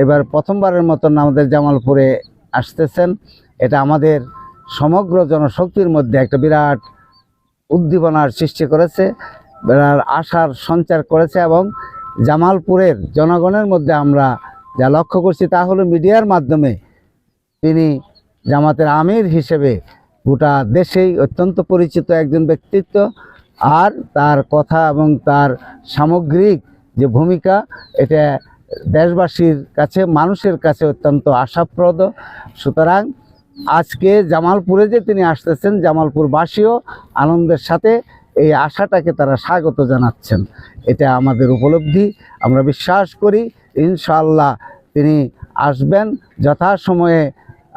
এবার প্রথমবারের মতন আমাদের জামালপুরে আসতেছেন। এটা আমাদের সমগ্র জনশক্তির মধ্যে একটা বিরাট উদ্দীপনার সৃষ্টি করেছে, বিরাট আশার সঞ্চার করেছে। এবং জামালপুরের জনগণের মধ্যে আমরা যা লক্ষ্য করছি তা হলো মিডিয়ার মাধ্যমে তিনি জামাতের আমির হিসেবে গোটা দেশেই অত্যন্ত পরিচিত একজন ব্যক্তিত্ব। আর তার কথা এবং তার সামগ্রিক যে ভূমিকা, এটা দেশবাসীর কাছে, মানুষের কাছে অত্যন্ত আশাপ্রদ। সুতরাং আজকে জামালপুরে যে তিনি আসতেছেন, জামালপুরবাসীও আনন্দের সাথে এই আশাটাকে তারা স্বাগত জানাচ্ছেন। এটা আমাদের উপলব্ধি। আমরা বিশ্বাস করি ইনশাআল্লাহ তিনি আসবেন যথাসময়ে,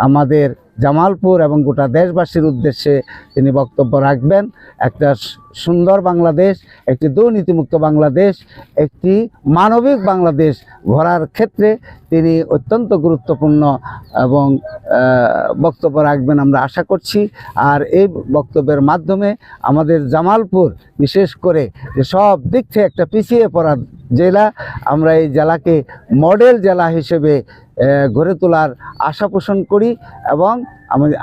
আমাদের জামালপুর এবং গোটা দেশবাসীর উদ্দেশ্যে তিনি বক্তব্য রাখবেন। একটা সুন্দর বাংলাদেশ, একটি দুর্নীতিমুক্ত বাংলাদেশ, একটি মানবিক বাংলাদেশ গড়ার ক্ষেত্রে তিনি অত্যন্ত গুরুত্বপূর্ণ এবং বক্তব্য রাখবেন আমরা আশা করছি। আর এই বক্তব্যের মাধ্যমে আমাদের জামালপুর বিশেষ করে যে সব দিক থেকে একটা পিছিয়ে পড়া জেলা, আমরা এই জেলাকে মডেল জেলা হিসেবে গড়ে তোলার আশা পোষণ করি। এবং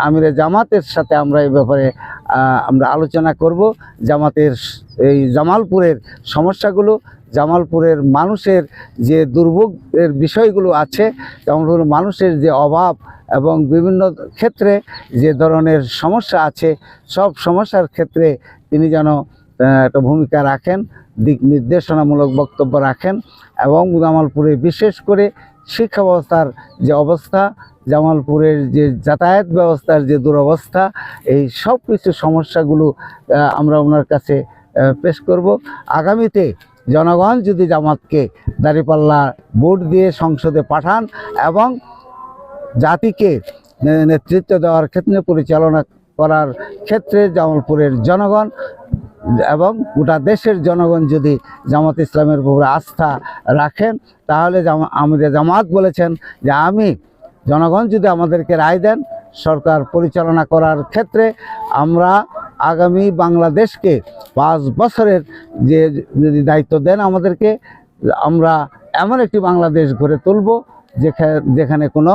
আমিরে জামাতের সাথে আমরা এই ব্যাপারে আমরা আলোচনা করব। জামাতের এই জামালপুরের সমস্যাগুলো, জামালপুরের মানুষের যে দুর্ভোগের বিষয়গুলো আছে, জামালপুরের মানুষের যে অভাব এবং বিভিন্ন ক্ষেত্রে যে ধরনের সমস্যা আছে, সব সমস্যার ক্ষেত্রে তিনি যেন একটা ভূমিকা রাখেন, দিক নির্দেশনামূলক বক্তব্য রাখেন। এবং জামালপুরে বিশেষ করে শিক্ষা ব্যবস্থার যে অবস্থা, জামালপুরের যে যাতায়াত ব্যবস্থার যে দুরবস্থা, এই সব কিছু সমস্যাগুলো আমরা ওনার কাছে পেশ করব। আগামীতে জনগণ যদি জামাতকে দাঁড়িপাল্লা ভোট দিয়ে সংসদে পাঠান এবং জাতিকে নেতৃত্ব দেওয়ার ক্ষেত্রে, পরিচালনা করার ক্ষেত্রে জামালপুরের জনগণ এবং গোটা দেশের জনগণ যদি জামাত ইসলামের উপরে আস্থা রাখেন, তাহলে আমাদের জামাত বলেছেন যে জনগণ যদি আমাদেরকে রায় দেন সরকার পরিচালনা করার ক্ষেত্রে, আমরা আগামী বাংলাদেশকে 5 বছরের যে যদি দায়িত্ব দেন আমাদেরকে, আমরা এমন একটি বাংলাদেশ গড়ে তুলব যেখানে কোনো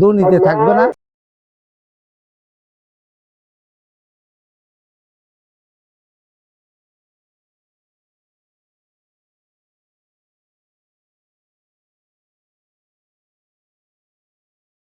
দুর্নীতি থাকবে না।